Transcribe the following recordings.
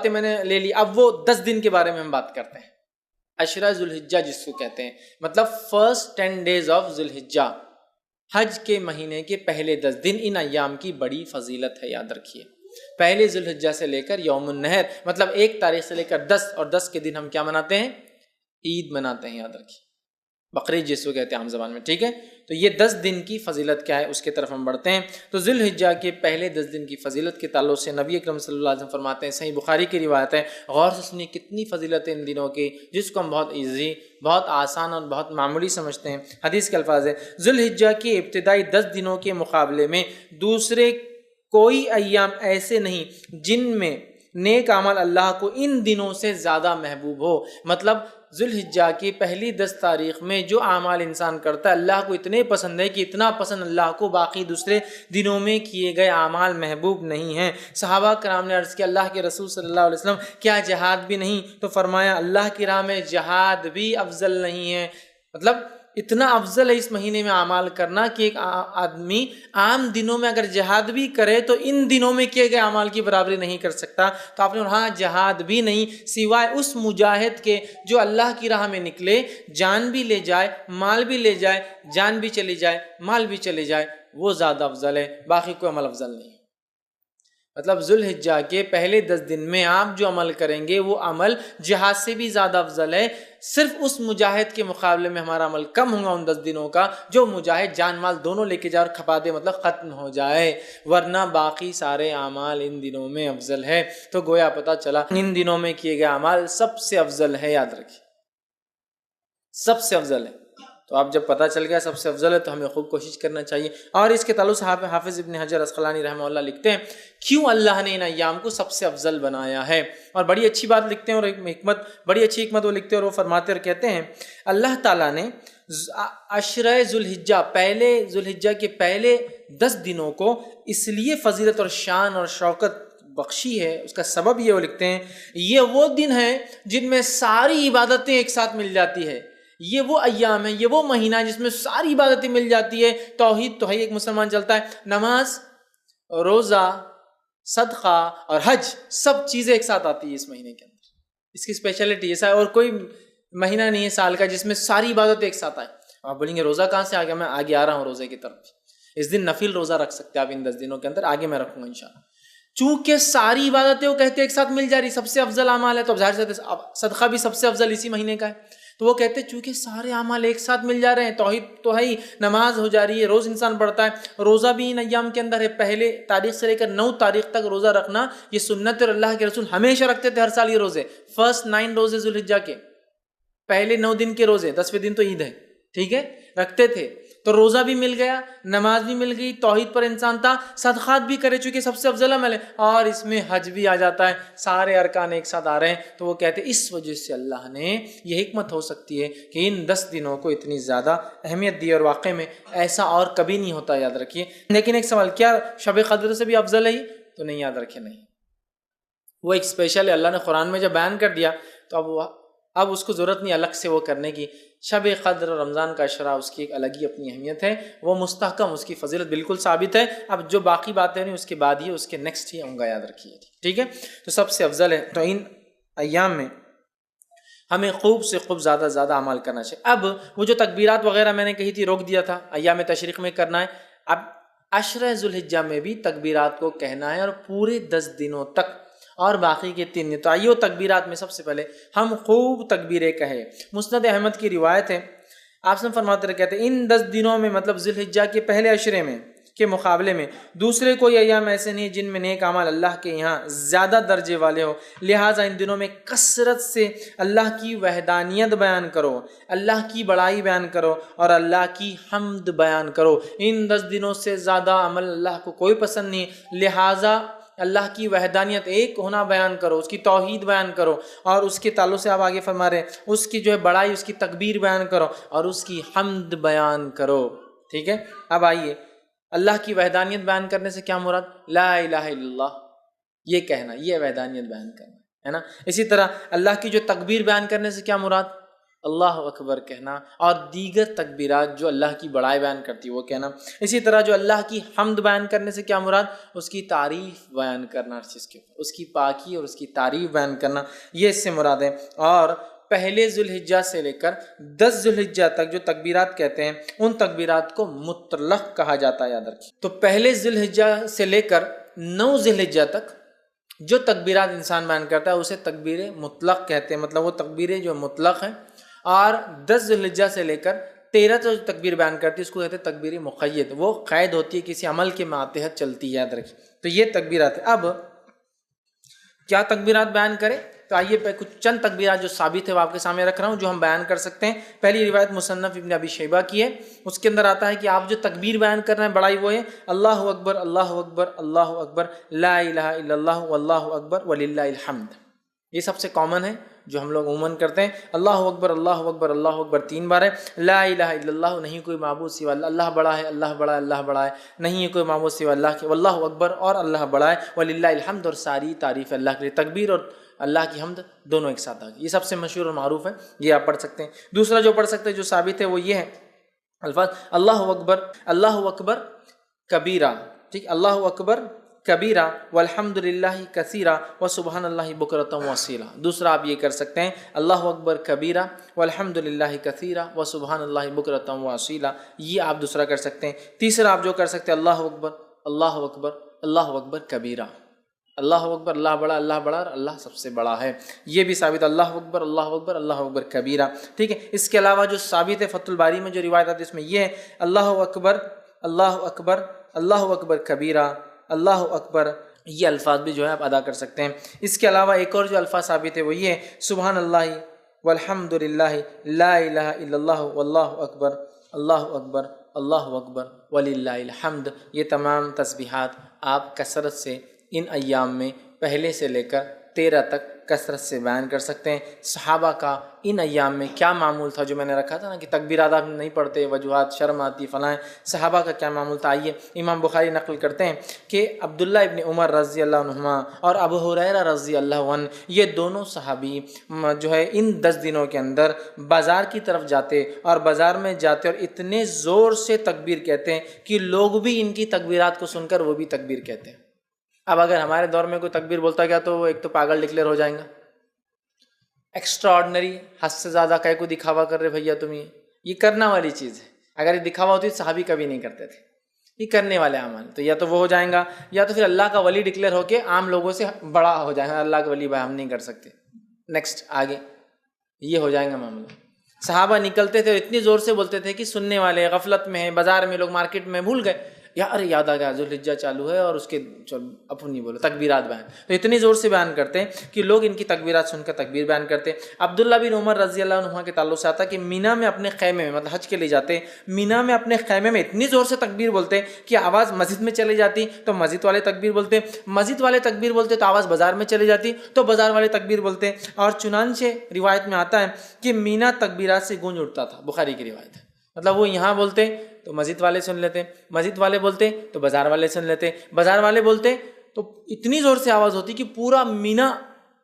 باتیں میں نے لے لی، اب وہ 10 دن کے بارے میں ہم بات کرتے ہیں۔ عشرہ ذوالحجہ جس کو کہتے ہیں، مطلب فرسٹ 10 days آف ذوالحجہ، حج کے مہینے کے پہلے 10 دن، ان ایام کی بڑی فضیلت ہے، یاد رکھیے۔ پہلے ذوالحجہ سے لے کر یوم النحر، مطلب 1 تاریخ سے لے کر 10، اور 10 کے دن ہم کیا مناتے ہیں؟ عید مناتے ہیں، یاد رکھیے، بقرعید جس کو کہتے ہیں عام زبان میں، ٹھیک ہے؟ تو یہ 10 دن کی فضیلت کیا ہے اس کی طرف ہم بڑھتے ہیں۔ تو ذوالحجہ کے پہلے 10 دن کی فضیلت کے تعلق سے نبی اکرم صلی اللہ علیہ وسلم فرماتے ہیں، صحیح بخاری کی روایت ہے، غور سے سنیے کتنی فضیلت ہے ان دنوں کی، جس کو ہم بہت ایزی، بہت آسان اور بہت معمولی سمجھتے ہیں۔ حدیث کے الفاظ ہے، ذوالحجہ کے ابتدائی 10 دنوں کے مقابلے میں دوسرے کوئی ایام ایسے نہیں جن میں نیک عمل اللہ کو ان دنوں سے زیادہ محبوب ہو۔ مطلب ذوالحجہ کی پہلی 10 تاریخ میں جو اعمال انسان کرتا ہے اللہ کو اتنے پسند ہے کہ اتنا پسند اللہ کو باقی دوسرے دنوں میں کیے گئے اعمال محبوب نہیں ہیں۔ صحابہ کرام نے عرض کیا، اللہ کے رسول صلی اللہ علیہ وسلم کیا جہاد بھی نہیں؟ تو فرمایا اللہ کی راہ میں جہاد بھی افضل نہیں ہے۔ مطلب اتنا افضل ہے اس مہینے میں اعمال کرنا کہ ایک آدمی عام دنوں میں اگر جہاد بھی کرے تو ان دنوں میں کیے گئے اعمال کی برابری نہیں کر سکتا۔ تو آپ نے ہاں جہاد بھی نہیں سوائے اس مجاہد کے جو اللہ کی راہ میں نکلے، جان بھی لے جائے، مال بھی لے جائے، جان بھی چلی جائے، مال بھی چلے جائے، وہ زیادہ افضل ہے، باقی کوئی عمل افضل نہیں۔ مطلب ذوالحجہ کے پہلے 10 دن میں آپ جو عمل کریں گے وہ عمل جہاد سے بھی زیادہ افضل ہے۔ صرف اس مجاہد کے مقابلے میں ہمارا عمل کم ہوگا ان 10 دنوں کا جو مجاہد جان مال دونوں لے کے جائے اور کھپا دے، مطلب ختم ہو جائے، ورنہ باقی سارے اعمال ان دنوں میں افضل ہے۔ تو گویا پتہ چلا ان دنوں میں کیے گئے اعمال سب سے افضل ہے، یاد رکھیے سب سے افضل ہے۔ تو آپ جب پتہ چل گیا سب سے افضل ہے تو ہمیں خوب کوشش کرنا چاہیے۔ اور اس کے تعلق سے حافظ ابن حجر عسقلانی رحمہ اللہ لکھتے ہیں کیوں اللہ نے ان ایام کو سب سے افضل بنایا ہے، اور بڑی اچھی بات لکھتے ہیں، اور بڑی اچھی حکمت وہ لکھتے ہیں، اور وہ فرماتے اور کہتے ہیں اللہ تعالیٰ نے عشرہ ذوالحجہ، پہلے ذوالحجہ کے پہلے 10 دنوں کو اس لیے فضیلت اور شان اور شوکت بخشی ہے، اس کا سبب یہ وہ لکھتے ہیں یہ وہ دن ہیں جن میں ساری عبادتیں ایک ساتھ مل جاتی ہے۔ یہ وہ ایام ہے، یہ وہ مہینہ ہے جس میں ساری عبادتیں مل جاتی ہے۔ توحید تو ہے، ایک مسلمان چلتا ہے، نماز، روزہ، صدقہ اور حج، سب چیزیں ایک ساتھ آتی ہے اس مہینے کے اندر۔ اس کی اسپیشلٹی ایسا ہے، اور کوئی مہینہ نہیں ہے سال کا جس میں ساری عبادتیں ایک ساتھ آئیں۔ آپ بولیں گے روزہ کہاں سے آ گیا؟ میں آگے آ رہا ہوں روزے کی طرف۔ اس دن نفل روزہ رکھ سکتے ہیں آپ ان 10 دنوں کے اندر، آگے میں رکھوں گا انشاءاللہ۔ چونکہ ساری عبادتیں وہ کہتے ہیں ایک ساتھ مل جا رہی، سب سے افضل اعمال ہے، تو اب ظاہر سے صدقہ بھی سب سے افضل اسی مہینے کا ہے۔ تو وہ کہتے ہیں چونکہ سارے اعمال ایک ساتھ مل جا رہے ہیں، توحید تو ہے ہی، نماز ہو جا رہی ہے، روز انسان پڑھتا ہے، روزہ بھی ان ایام کے اندر ہے، پہلے تاریخ سے لے کر 9 تاریخ تک روزہ رکھنا یہ سنت، اور اللہ کے رسول ہمیشہ رکھتے تھے ہر سال یہ روزے، فرسٹ 9 روزے ذوالحجہ کے، پہلے 9 دن کے روزے، 10ویں دن تو عید ہے، ٹھیک ہے، رکھتے تھے۔ تو روزہ بھی مل گیا، نماز بھی مل گئی، توحید پر انسان تھا، صدقات بھی کرے چونکہ سب سے افضل عمل ہے، اور اس میں حج بھی آ جاتا ہے، سارے ارکان ایک ساتھ آ رہے ہیں۔ تو وہ کہتے ہیں اس وجہ سے اللہ نے یہ حکمت ہو سکتی ہے کہ ان 10 دنوں کو اتنی زیادہ اہمیت دی، اور واقع میں ایسا اور کبھی نہیں ہوتا، یاد رکھیے۔ لیکن ایک سوال، کیا شب قدر سے بھی افضل ہے؟ تو نہیں، یاد رکھے نہیں، وہ ایک اسپیشل ہے، اللہ نے قرآن میں جب بیان کر دیا تو اب اس کو ضرورت نہیں الگ سے وہ کرنے کی۔ شب قدر اور رمضان کا عشرہ اس کی ایک الگ ہی اپنی اہمیت ہے، وہ مستحکم، اس کی فضیلت بالکل ثابت ہے۔ اب جو باقی باتیں نہیں اس کے بعد ہی، اس کے نیکسٹ ہی ہوں گا، یاد رکھیے، ٹھیک ہے۔ تو سب سے افضل ہے، تو ان ایام میں ہمیں خوب سے خوب زیادہ زیادہ عمل کرنا چاہیے۔ اب وہ جو تکبیرات وغیرہ میں نے کہی تھی روک دیا تھا، ایام تشریق میں کرنا ہے، اب عشرہ ذوالحجہ میں بھی تکبیرات کو کہنا ہے، اور پورے 10 دنوں تک، اور باقی کے 3 دن۔ تو آئیے تکبیرات میں سب سے پہلے ہم خوب تکبیریں کہیں۔ مسند احمد کی روایت ہے، آپ سے فرماتے رہے کہتے ہیں ان 10 دنوں میں، مطلب ذوالحجہ کے پہلے عشرے میں کے مقابلے میں دوسرے کوئی ایام ایسے نہیں جن میں نیک اعمال اللہ کے یہاں زیادہ درجے والے ہو، لہٰذا ان دنوں میں کثرت سے اللہ کی وحدانیت بیان کرو، اللہ کی بڑائی بیان کرو، اور اللہ کی حمد بیان کرو۔ ان 10 دنوں سے زیادہ عمل اللہ کو کوئی پسند نہیں، لہٰذا اللہ کی وحدانیت، ایک ہونا بیان کرو، اس کی توحید بیان کرو، اور اس کے تعلق سے آپ آگے فرما رہے ہیں اس کی جو ہے بڑائی، اس کی تکبیر بیان کرو، اور اس کی حمد بیان کرو، ٹھیک ہے۔ اب آئیے اللہ کی وحدانیت بیان کرنے سے کیا مراد؟ لا الہ الا اللہ، یہ کہنا، یہ وحدانیت بیان کرنا ہے نا۔ اسی طرح اللہ کی جو تکبیر بیان کرنے سے کیا مراد؟ اللہ اکبر کہنا، اور دیگر تکبیرات جو اللہ کی بڑائی بیان کرتی ہے وہ کہنا۔ اسی طرح جو اللہ کی حمد بیان کرنے سے کیا مراد؟ اس کی تعریف بیان کرنا، ہر چیز کے اوپر اس کی پاکی اور اس کی تعریف بیان کرنا، یہ اس سے مراد ہے۔ اور پہلے ذوالحجہ سے لے کر 10 ذوالحجہ تک جو تکبیرات کہتے ہیں ان تکبیرات کو مطلق کہا جاتا ہے، یاد رکھیے۔ تو پہلے ذوالحجہ سے لے کر 9 ذوالحجہ تک جو تکبیرات انسان بیان کرتا ہے اسے تکبیر مطلق کہتے ہیں، مطلب وہ تکبیریں جو مطلق ہیں۔ اور 10 ذوالحجہ سے لے کر 13 جو تکبیر بیان کرتی ہے اس کو کہتے ہیں تکبیر مقید، وہ قید ہوتی ہے، کسی عمل کے ماتحت چلتی ہے، یاد رکھیے۔ تو یہ تکبیرات ہیں۔ اب کیا تکبیرات بیان کریں؟ تو آئیے پہ کچھ چند تکبیرات جو ثابت ہے وہ آپ کے سامنے رکھ رہا ہوں، جو ہم بیان کر سکتے ہیں۔ پہلی روایت مصنف ابن ابی شیبہ کی ہے، اس کے اندر آتا ہے کہ آپ جو تکبیر بیان کر رہے ہیں بڑائی وہ ہے اللہ اکبر اللہ اکبر اللہ اکبر لا الہ الا اللہ واللہ اکبر وللہ الحمد۔ یہ سب سے کامن ہے جو ہم لوگ عموماً کرتے ہیں۔ اللہ اکبر اللہ اکبر اللہ اکبر 3 بار ہے۔ لا الہ الا اللہ، نہیں کوئی معبود سوا اللہ، اللہ بڑا ہے اللہ بڑا ہے اللہ بڑا ہے، نہیں ہے کوئی معبود سوا اللہ کے، واللہ اکبر اور اللہ بڑا ہے، وللہ الحمد اور ساری تعریف اللہ کے لیے۔ تکبیر اور اللہ کی حمد دونوں ایک ساتھ آ گئی، یہ سب سے مشہور اور معروف ہے، یہ آپ پڑھ سکتے ہیں۔ دوسرا جو پڑھ سکتے ہیں جو ثابت ہے وہ یہ ہے الفاظ اللہ اکبر کبیرہ، ٹھیک، اللہ اکبر کبیرہ والحمد للہ کثیرہ وسبحان اللہ بکرۃ واصیلہ۔ دوسرا آپ یہ کر سکتے ہیں اللہ اکبر کبیرہ والحمد للہ کثیرہ وسبحان اللہ بکرۃ واصیلہ، یہ آپ دوسرا کر سکتے ہیں۔ تیسرا آپ جو کر سکتے ہیں اللہ اکبر اللہ اکبر اللہ اکبر کبیرہ، اللہ اکبر اللہ بڑا اور اللہ سب سے بڑا ہے، یہ بھی ثابت اللہ اکبر اللہ اکبر کبیرہ، ٹھیک ہے۔ اس کے علاوہ جو ثابت ہے فتح الباری میں جو روایت آتی ہے اس میں یہ ہے اللہ اکبر اللہ اکبر کبیرہ اللہ اکبر، یہ الفاظ بھی جو ہے آپ ادا کر سکتے ہیں۔ اس کے علاوہ ایک اور جو الفاظ ثابت ہے وہ یہ ہے سبحان اللہ والحمد للہ لا الہ الا اللہ واللہ اکبر اللہ اکبر وللہ الحمد۔ یہ تمام تسبیحات آپ کثرت سے ان ایام میں پہلے سے لے کر 13 تک کثرت سے بیان کر سکتے ہیں۔ صحابہ کا ان ایام میں کیا معمول تھا، جو میں نے رکھا تھا نا کہ تکبیرات آپ نہیں پڑھتے، وجوہات شرم آتی فلاں، صحابہ کا کیا معمول تھا؟ آئیے امام بخاری نقل کرتے ہیں کہ عبداللہ ابن عمر رضی اللہ عنہما اور ابو ہریرہ رضی اللہ عنہ، یہ دونوں صحابی جو ہے ان 10 دنوں کے اندر بازار کی طرف جاتے اور بازار میں جاتے اور اتنے زور سے تکبیر کہتے ہیں کہ لوگ بھی ان کی تکبیرات کو سن کر وہ بھی تکبیر کہتے ہیں۔ اب اگر ہمارے دور میں کوئی تکبیر بولتا گیا تو وہ ایک تو پاگل ڈکلیئر ہو جائیں گا، ایکسٹرا آرڈنری، حد سے زیادہ کہے کو دکھاوا کر رہے بھیا تم، یہ کرنا والی چیز ہے۔ اگر یہ دکھاوا ہوتی تو صحابی کبھی نہیں کرتے تھے، یہ کرنے والے اعمال، تو یا تو وہ ہو جائیں گا یا تو پھر اللہ کا ولی ڈکلیئر ہو کے عام لوگوں سے بڑا ہو جائے گا، اللہ کا ولی بھائی ہم نہیں کر سکتے، نیکسٹ آگے یہ ہو جائیں گا معاملہ۔ صحابہ نکلتے تھے اور اتنی زور سے بولتے تھے کہ سننے والے غفلت میں ہیں، بازار میں لوگ مارکیٹ میں بھول گئے، ارے یاد آ گیا ذوالحجہ چالو ہے اور اس کے اپن نہیں بولو تکبیرات بیان، تو اتنی زور سے بیان کرتے ہیں کہ لوگ ان کی تکبیرات سن کر تکبیر بیان کرتے ہیں۔ عبداللہ بن عمر رضی اللہ عنہ کے تعلق سے آتا کہ مینا میں اپنے خیمے میں، مطلب حج کے لیے جاتے، مینا میں اپنے خیمے میں اتنی زور سے تکبیر بولتے کہ آواز مسجد میں چلی جاتی تو مسجد والے تکبیر بولتے، مسجد والے تکبیر بولتے تو آواز بازار میں چلی جاتی تو بازار والے تکبیر بولتے، اور چنانچہ روایت میں آتا ہے کہ مینا تکبیرات سے گونج اٹھتا تھا، بخاری کی روایت ہے، مطلب وہ یہاں بولتے تو مسجد والے سن لیتے، مسجد والے بولتے تو بازار والے سن لیتے، بازار والے بولتے تو اتنی زور سے آواز ہوتی کہ پورا مینا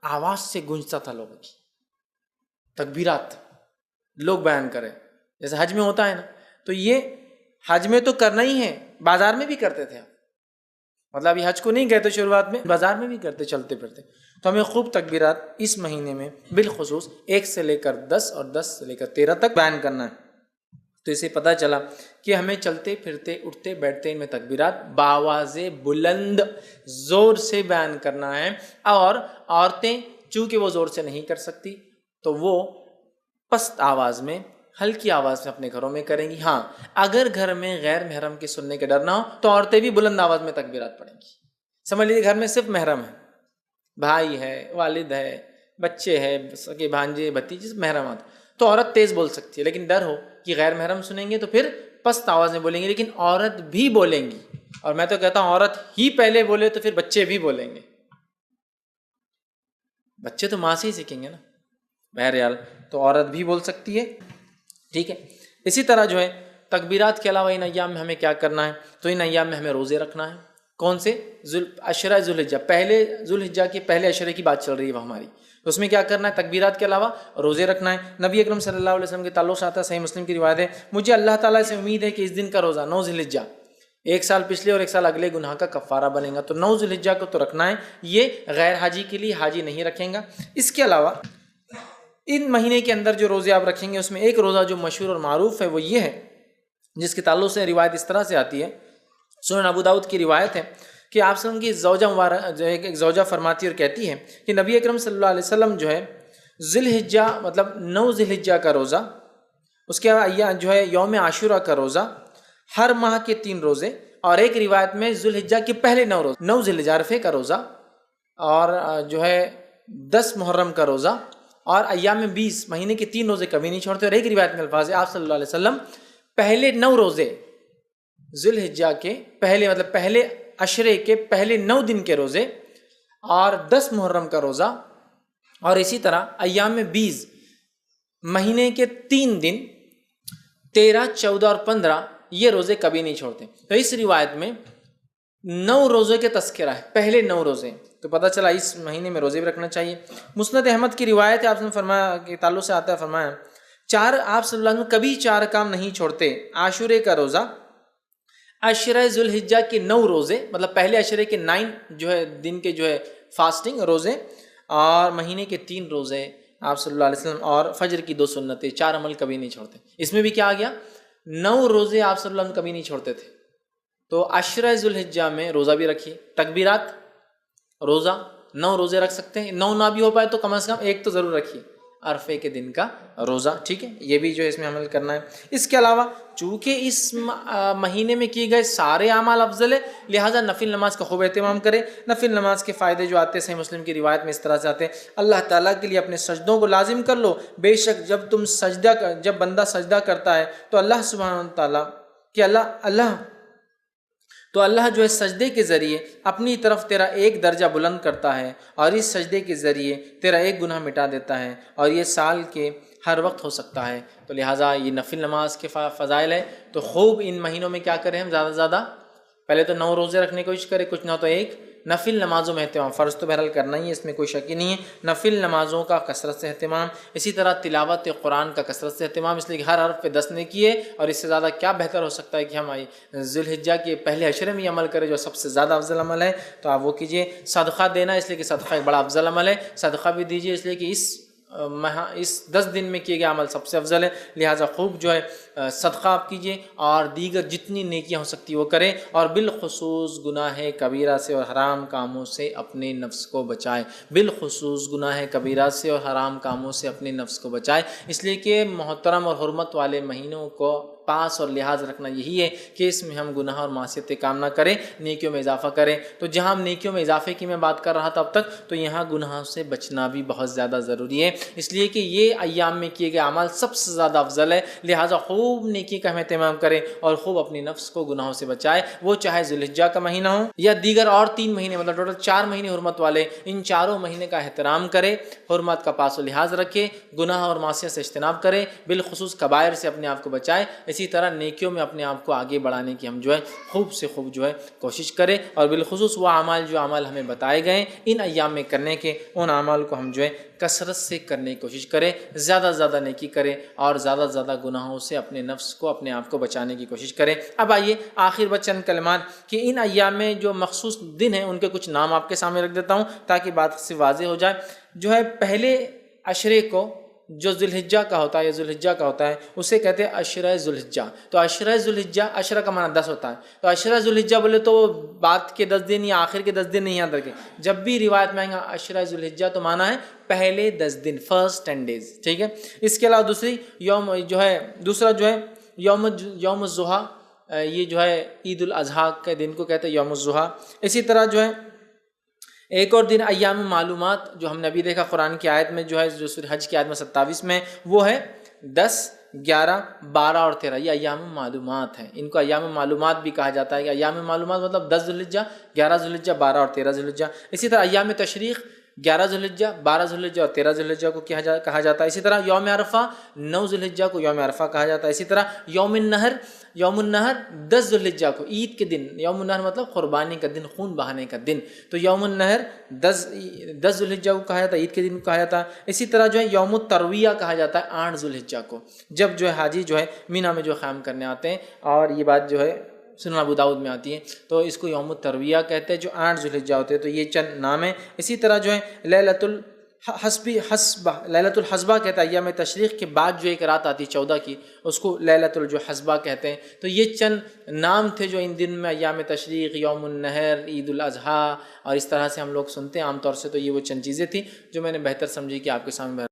آواز سے گونجتا تھا لوگوں کی تکبیرات لوگ بیان کرے، جیسے حج میں ہوتا ہے نا، تو یہ حج میں تو کرنا ہی ہے، بازار میں بھی کرتے تھے، مطلب یہ حج کو نہیں کہتے شروعات میں، بازار میں بھی کرتے چلتے پھرتے۔ تو ہمیں خوب تکبیرات اس مہینے میں بالخصوص 1 سے لے کر 10 اور 10 سے لے کر 13 تک بیان کرنا ہے۔ تو اسے پتہ چلا کہ ہمیں چلتے پھرتے اٹھتے بیٹھتے ان میں تکبیرات باواز بلند زور سے بیان کرنا ہے، اور عورتیں چونکہ وہ زور سے نہیں کر سکتی تو وہ پست آواز میں ہلکی آواز میں اپنے گھروں میں کریں گی۔ ہاں اگر گھر میں غیر محرم کے سننے کے ڈر نہ ہو تو عورتیں بھی بلند آواز میں تکبیرات پڑھیں گی۔ سمجھ لیجیے گھر میں صرف محرم ہے، بھائی ہے، والد ہے، بچے ہے، سگے بھانجے بھتیجے محرمات، تو عورت تیز بول سکتی ہے، لیکن ڈر ہو کہ غیر محرم سنیں گے تو پھر پست آواز میں بولیں گے، لیکن عورت بھی بولیں گی، اور میں تو کہتا ہوں عورت ہی پہلے بولے تو پھر بچے بھی بولیں گے، بچے تو ماں سے ہی سیکھیں گے نا، بہرحال تو عورت بھی بول سکتی ہے، ٹھیک ہے۔ اسی طرح جو ہے تکبیرات کے علاوہ ان ایام میں ہمیں کیا کرنا ہے، تو ان ایام میں ہمیں روزے رکھنا ہے، کون سے؟ عشرہ ذوالحجہ، پہلے ذوالحجہ کے پہلے عشرے کی بات چل رہی ہے وہ ہماری. تو اس میں کیا کرنا ہے؟ تکبیرات کے علاوہ روزے رکھنا ہے. نبی اکرم صلی اللہ علیہ وسلم کے تعلق سے آتا ہے، صحیح مسلم کی روایت ہے، مجھے اللہ تعالیٰ سے امید ہے کہ اس دن کا روزہ 9 ذوالحجہ، ایک سال پچھلے اور ایک سال اگلے گناہ کا کفارہ بنے گا. تو 9 ذوالحجہ کو تو رکھنا ہے، یہ غیر حاجی کے لیے، حاجی نہیں رکھیں گا. اس کے علاوہ ان مہینے کے اندر جو روزے آپ رکھیں گے اس میں ایک روزہ جو مشہور اور معروف ہے وہ یہ ہے، جس کے تعلق سے روایت اس طرح سے آتی ہے، سنن ابو داؤد کی روایت ہے کہ آپ وسلم کی زوجہ مبارک جو ہے ایک زوجہ فرماتی اور کہتی ہے کہ نبی اکرم صلی اللہ علیہ وسلم جو ہے ذی الحجہ مطلب 9 ذی الحجہ کا روزہ، اس کے بعد جو ہے یوم عاشورہ کا روزہ، ہر ماہ کے 3 روزے، اور ایک روایت میں ذی الحجہ کے پہلے 9 روزے، 9 ذی الحجہ عرفے کا روزہ، اور جو ہے 10 محرم کا روزہ، اور ایام 20 مہینے کے 3 روزے کبھی نہیں چھوڑتے. اور ایک روایت میں الفاظ ہے آپ صلی اللہ علیہ وسلم پہلے 9 روزے ذی الحجہ کے پہلے مطلب پہلے عشرے کے پہلے 9 دن کے روزے، اور 10 محرم کا روزہ، اور اسی طرح ایام 20 مہینے کے 3 دن 13، 14 اور 15 یہ روزے کبھی نہیں چھوڑتے. تو اس روایت میں 9 روزے کے تذکرہ ہے، پہلے 9 روزے. تو پتہ چلا اس مہینے میں روزے بھی رکھنا چاہیے. مسند احمد کی روایت ہے، آپ نے فرمایا کہ تعلق سے آتا ہے، فرمایا آپ صلی اللہ علیہ وسلم کبھی 4 کام نہیں چھوڑتے: عاشورے کا روزہ، عشرہ ذوالحجہ کے 9 روزے مطلب پہلے عشرے کے 9 جو ہے دن کے جو ہے فاسٹنگ روزے، اور مہینے کے 3 روزے آپ صلی اللہ علیہ وسلم، اور فجر کی 2 سنتیں. 4 عمل کبھی نہیں چھوڑتے. اس میں بھی کیا آ گیا؟ 9 روزے آپ صلی اللہ علیہ وسلم کبھی نہیں چھوڑتے تھے. تو عشرہ ذوالحجہ میں روزہ بھی رکھیے، تکبیرات، روزہ 9 روزے رکھ سکتے ہیں، 9 نہ بھی ہو پائے تو کم از کم ایک تو ضرور رکھیے، عرفے کے دن کا روزہ. ٹھیک ہے، یہ بھی جو ہے اس میں عمل کرنا ہے. اس کے علاوہ چونکہ اس مہینے میں کیے گئے سارے اعمال افضل ہے، لہٰذا نفل نماز کا خوب اہتمام کرے. نفل نماز کے فائدے جو آتے ہیں صحیح مسلم کی روایت میں اس طرح سے آتے ہیں: اللہ تعالیٰ کے لیے اپنے سجدوں کو لازم کر لو، بے شک جب بندہ سجدہ کرتا ہے تو اللہ سبحانہ تعالیٰ کہ اللہ جو ہے سجدے کے ذریعے اپنی طرف تیرا ایک درجہ بلند کرتا ہے، اور اس سجدے کے ذریعے تیرا ایک گناہ مٹا دیتا ہے، اور یہ سال کے ہر وقت ہو سکتا ہے. تو لہٰذا یہ نفل نماز کے فضائل ہے. تو خوب ان مہینوں میں کیا کریں ہم؟ زیادہ سے زیادہ پہلے تو 9 روزے رکھنے کی کوشش کریں، کچھ نہ تو ایک نفل نمازوں میں اہتمام. فرض تو بہرحال کرنا ہی ہے، اس میں کوئی شک ہی نہیں ہے. نفل نمازوں کا کثرت سے اہتمام، اسی طرح تلاوت قرآن کا کثرت سے اہتمام، اس لیے کہ ہر حرف پہ 10 نیکی ہے، اور اس سے زیادہ کیا بہتر ہو سکتا ہے کہ ہم ذی الحجہ کے پہلے عشرے میں یہ عمل کریں جو سب سے زیادہ افضل عمل ہے. تو آپ وہ کیجیے. صدقہ دینا، اس لیے کہ صدقہ ایک بڑا افضل عمل ہے، صدقہ بھی دیجیے، اس لیے کہ اس 10 دن میں کیے گئے عمل سب سے افضل ہے. لہٰذا خوب جو ہے صدقہ آپ کیجیے، اور دیگر جتنی نیکیاں ہو سکتی وہ کریں، اور بالخصوص گناہ کبیرہ سے اور حرام کاموں سے اپنے نفس کو بچائے. بالخصوص گناہ کبیرہ سے اور حرام کاموں سے اپنے نفس کو بچائے، اس لیے کہ محترم اور حرمت والے مہینوں کو پاس اور لحاظ رکھنا یہی ہے کہ اس میں ہم گناہ اور معصیتیں کام نہ کریں، نیکیوں میں اضافہ کریں. تو جہاں ہم نیکیوں میں اضافے کی میں بات کر رہا تھا اب تک، تو یہاں گناہوں سے بچنا بھی بہت زیادہ ضروری ہے، اس لیے کہ یہ ایام میں کیے گئے اعمال سب سے زیادہ افضل ہے. لہٰذا خوب نیکی کا ہم اہتمام کریں، اور خوب اپنی نفس کو گناہوں سے بچائے. وہ چاہے ذی الحجہ کا مہینہ ہو یا دیگر اور 3 مہینے، مطلب ٹوٹل 4 مہینے حرمت والے، ان چاروں مہینے کا احترام کرے، حرمت کا پاس و لحاظ رکھے، گناہ اور معصیت سے اجتناب کرے، بالخصوص کبائر سے اپنے آپ کو بچائے. اسی طرح نیکیوں میں اپنے آپ کو آگے بڑھانے کی ہم جو ہے خوب سے خوب جو ہے کوشش کریں، اور بالخصوص وہ اعمال جو اعمال ہمیں بتائے گئے ان ایام میں کرنے کے، ان اعمال کو ہم جو ہے کثرت سے کرنے کی کوشش کریں، زیادہ سے زیادہ نیکی کریں، اور زیادہ سے زیادہ گناہوں سے اپنے نفس کو، اپنے آپ کو بچانے کی کوشش کریں. اب آئیے آخر چند کلمات کہ ان ایام میں جو مخصوص دن ہیں ان کے کچھ نام آپ کے سامنے رکھ دیتا ہوں تاکہ بات سے واضح ہو جائے. جو ہے پہلے عشرے کو جو ذی الحجہ کا ہوتا ہے یا ذی الحجہ کا ہوتا ہے اسے کہتے ہیں عشرہ ذی الحجہ. تو عشرہ ذی الحجہ، عشرہ کا معنی 10 ہوتا ہے، تو عشرہ ذی الحجہ بولے تو بعد کے 10 دن یا آخر کے 10 دن نہیں یاد رکھیں. جب بھی روایت میں آئیں گا عشرہ ذی الحجہ تو معنی ہے پہلے 10 دن، فرسٹ 10 days. ٹھیک ہے. اس کے علاوہ دوسرا جو ہے یوم الضحیٰ، یہ جو ہے عید الاضحیٰ کے دن کو کہتے ہیں یوم الضحیٰ. اسی طرح جو ہے ایک اور دن ایام معلومات، جو ہم نے ابھی دیکھا قرآن کی آیت میں جو ہے، جو سورہ حج کی آیت میں 27 میں، وہ ہے 10، 11، 12 اور 13. یہ ایام معلومات ہیں، ان کو ایام معلومات بھی کہا جاتا ہے. کہ ایام معلومات مطلب 10 ذی الحجہ، 11 ذی الحجہ، 12 اور 13 ذی الحجہ. اسی طرح ایام تشریق 11 ذوالحجہ، 12 ذوالحجہ اور 13 ذوالحجہ کو کہا جاتا ہے. اسی طرح یوم عرفہ 9 ذوالحجہ کو یوم عرفہ کہا جاتا ہے. اسی طرح یوم النہر 10 ذوالحجہ کو، عید کے دن. یوم النہر مطلب قربانی کا دن، خون بہانے کا دن. تو یوم النہر 10 ذوالحجہ کو کہا جاتا ہے، عید کے دن کو کہا جاتا ہے. اسی طرح جو ہے یوم الترویہ کہا جاتا ہے 8 ذوالحجہ کو، جب جو ہے حاجی جو ہے مینا میں جو قیام کرنے آتے ہیں. اور یہ بات جو ہے سنن ابو داؤد میں آتی ہے، تو اس کو یوم الترویہ کہتے ہیں، جو 8 ذوالحجہ ہوتے ہیں. تو یہ چند نام ہیں. اسی طرح جو ہے لیلۃ الحسبہ کہتا ہے، ایام تشریق کے بعد جو ایک رات آتی 14 کی، اس کو لیلۃ الحسبہ کہتے ہیں. تو یہ چند نام تھے جو ان دن میں ایام تشریق، یوم النہر، عید الاضحیٰ اور اس طرح سے ہم لوگ سنتے ہیں عام طور سے. تو یہ وہ چند چیزیں تھیں جو میں نے بہتر سمجھی کہ آپ کے سامنے